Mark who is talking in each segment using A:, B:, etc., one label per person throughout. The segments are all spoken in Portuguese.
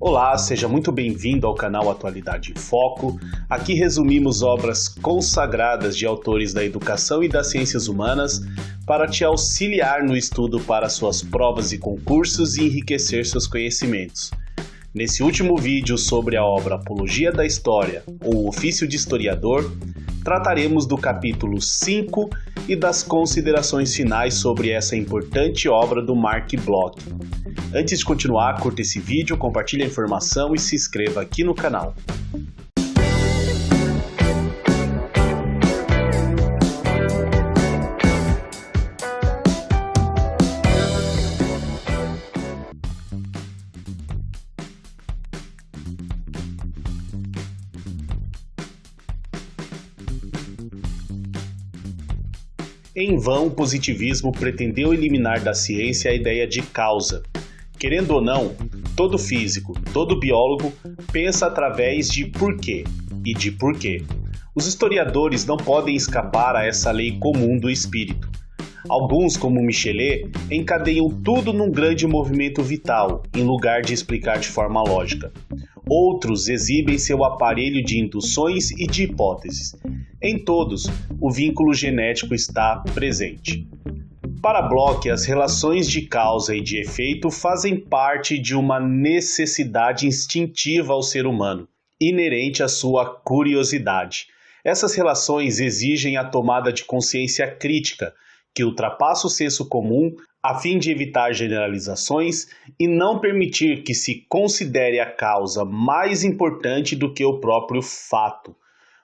A: Olá, seja muito bem-vindo ao canal Atualidade em Foco. Aqui resumimos obras consagradas de autores da educação e das ciências humanas para te auxiliar no estudo para suas provas e concursos e enriquecer seus conhecimentos. Nesse último vídeo sobre a obra Apologia da História, ou Ofício de Historiador, trataremos do capítulo 5 e das considerações finais sobre essa importante obra do Marc Bloch. Antes de continuar, curta esse vídeo, compartilhe a informação e se inscreva aqui no canal. Em vão, o positivismo pretendeu eliminar da ciência a ideia de causa. Querendo ou não, todo físico, todo biólogo pensa através de porquê e de porquê. Os historiadores não podem escapar a essa lei comum do espírito. Alguns, como Michelet, encadeiam tudo num grande movimento vital, em lugar de explicar de forma lógica. Outros exibem seu aparelho de induções e de hipóteses. Em todos, o vínculo genético está presente. Para Bloch, as relações de causa e de efeito fazem parte de uma necessidade instintiva ao ser humano, inerente à sua curiosidade. Essas relações exigem a tomada de consciência crítica, que ultrapassa o senso comum a fim de evitar generalizações e não permitir que se considere a causa mais importante do que o próprio fato.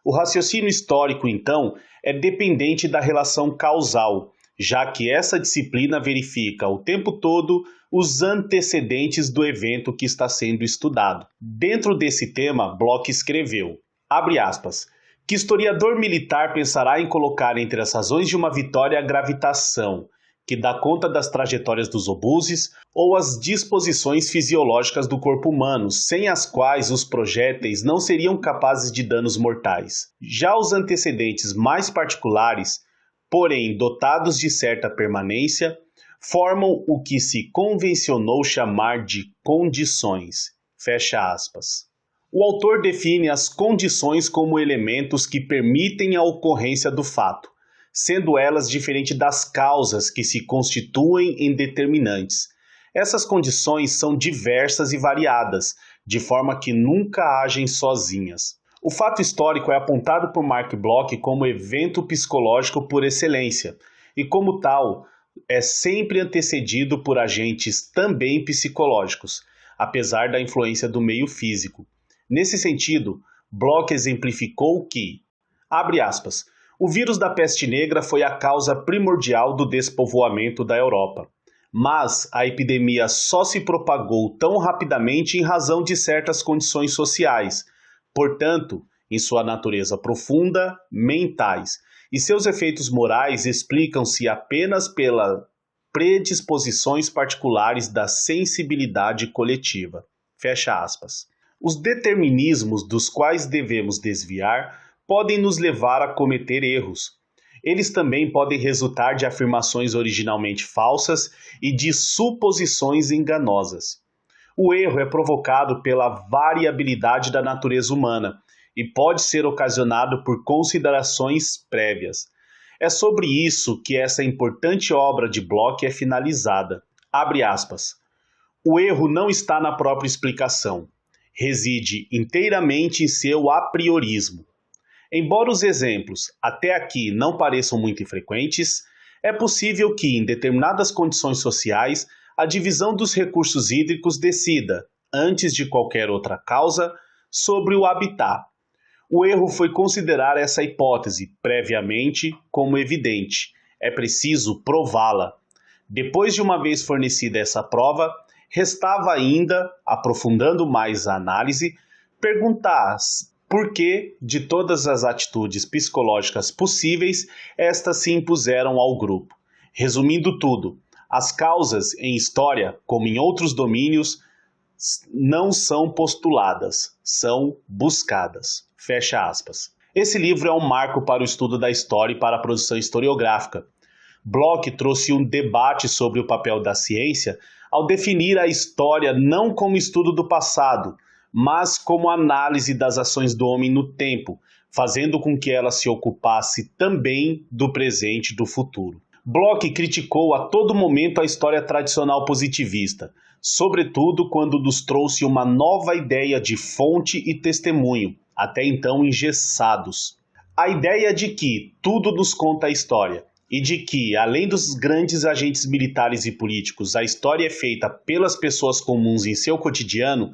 A: O raciocínio histórico, então, é dependente da relação causal, já que essa disciplina verifica o tempo todo os antecedentes do evento que está sendo estudado. Dentro desse tema, Bloch escreveu, abre aspas, que historiador militar pensará em colocar entre as razões de uma vitória a gravitação, que dá conta das trajetórias dos obuses, ou as disposições fisiológicas do corpo humano, sem as quais os projéteis não seriam capazes de danos mortais. Já os antecedentes mais particulares, porém dotados de certa permanência, formam o que se convencionou chamar de condições. Fecha aspas. O autor define as condições como elementos que permitem a ocorrência do fato, sendo elas diferentes das causas que se constituem em determinantes. Essas condições são diversas e variadas, de forma que nunca agem sozinhas. O fato histórico é apontado por Marc Bloch como evento psicológico por excelência, e como tal, é sempre antecedido por agentes também psicológicos, apesar da influência do meio físico. Nesse sentido, Bloch exemplificou que, abre aspas, o vírus da peste negra foi a causa primordial do despovoamento da Europa, mas a epidemia só se propagou tão rapidamente em razão de certas condições sociais, portanto, em sua natureza profunda, mentais, e seus efeitos morais explicam-se apenas pelas predisposições particulares da sensibilidade coletiva. Fecha aspas. Os determinismos dos quais devemos desviar podem nos levar a cometer erros. Eles também podem resultar de afirmações originalmente falsas e de suposições enganosas. O erro é provocado pela variabilidade da natureza humana e pode ser ocasionado por considerações prévias. É sobre isso que essa importante obra de Bloch é finalizada. Abre aspas. O erro não está na própria explicação. Reside inteiramente em seu apriorismo. Embora os exemplos até aqui não pareçam muito infrequentes, é possível que, em determinadas condições sociais, a divisão dos recursos hídricos decida, antes de qualquer outra causa, sobre o habitat. O erro foi considerar essa hipótese, previamente, como evidente. É preciso prová-la. Depois de uma vez fornecida essa prova, restava ainda, aprofundando mais a análise, perguntar por que, de todas as atitudes psicológicas possíveis, estas se impuseram ao grupo. Resumindo tudo, as causas em história, como em outros domínios, não são postuladas, são buscadas. Fecha aspas. Esse livro é um marco para o estudo da história e para a produção historiográfica. Bloch trouxe um debate sobre o papel da ciência ao definir a história não como estudo do passado, mas como análise das ações do homem no tempo, fazendo com que ela se ocupasse também do presente e do futuro. Bloch criticou a todo momento a história tradicional positivista, sobretudo quando nos trouxe uma nova ideia de fonte e testemunho, até então engessados. A ideia de que tudo nos conta a história, e de que, além dos grandes agentes militares e políticos, a história é feita pelas pessoas comuns em seu cotidiano,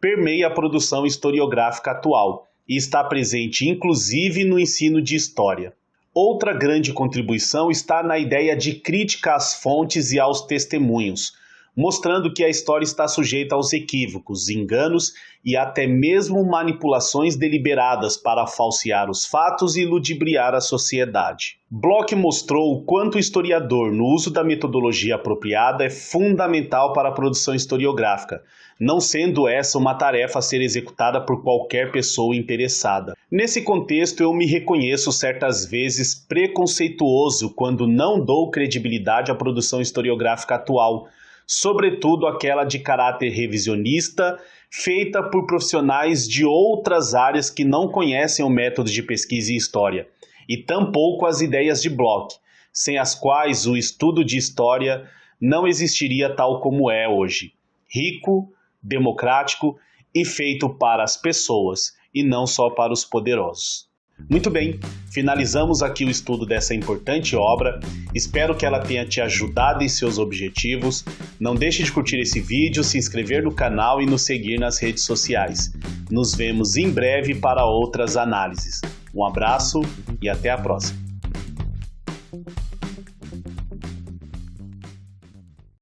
A: permeia a produção historiográfica atual e está presente inclusive no ensino de história. Outra grande contribuição está na ideia de crítica às fontes e aos testemunhos, mostrando que a história está sujeita aos equívocos, enganos e até mesmo manipulações deliberadas para falsear os fatos e ludibriar a sociedade. Bloch mostrou o quanto o historiador, no uso da metodologia apropriada, é fundamental para a produção historiográfica, não sendo essa uma tarefa a ser executada por qualquer pessoa interessada. Nesse contexto, eu me reconheço certas vezes preconceituoso quando não dou credibilidade à produção historiográfica atual, sobretudo aquela de caráter revisionista, feita por profissionais de outras áreas que não conhecem o método de pesquisa e história, e tampouco as ideias de Bloch, sem as quais o estudo de história não existiria tal como é hoje, rico, democrático e feito para as pessoas, e não só para os poderosos. Muito bem, finalizamos aqui o estudo dessa importante obra, espero que ela tenha te ajudado em seus objetivos. Não deixe de curtir esse vídeo, se inscrever no canal e nos seguir nas redes sociais. Nos vemos em breve para outras análises. Um abraço e até a próxima.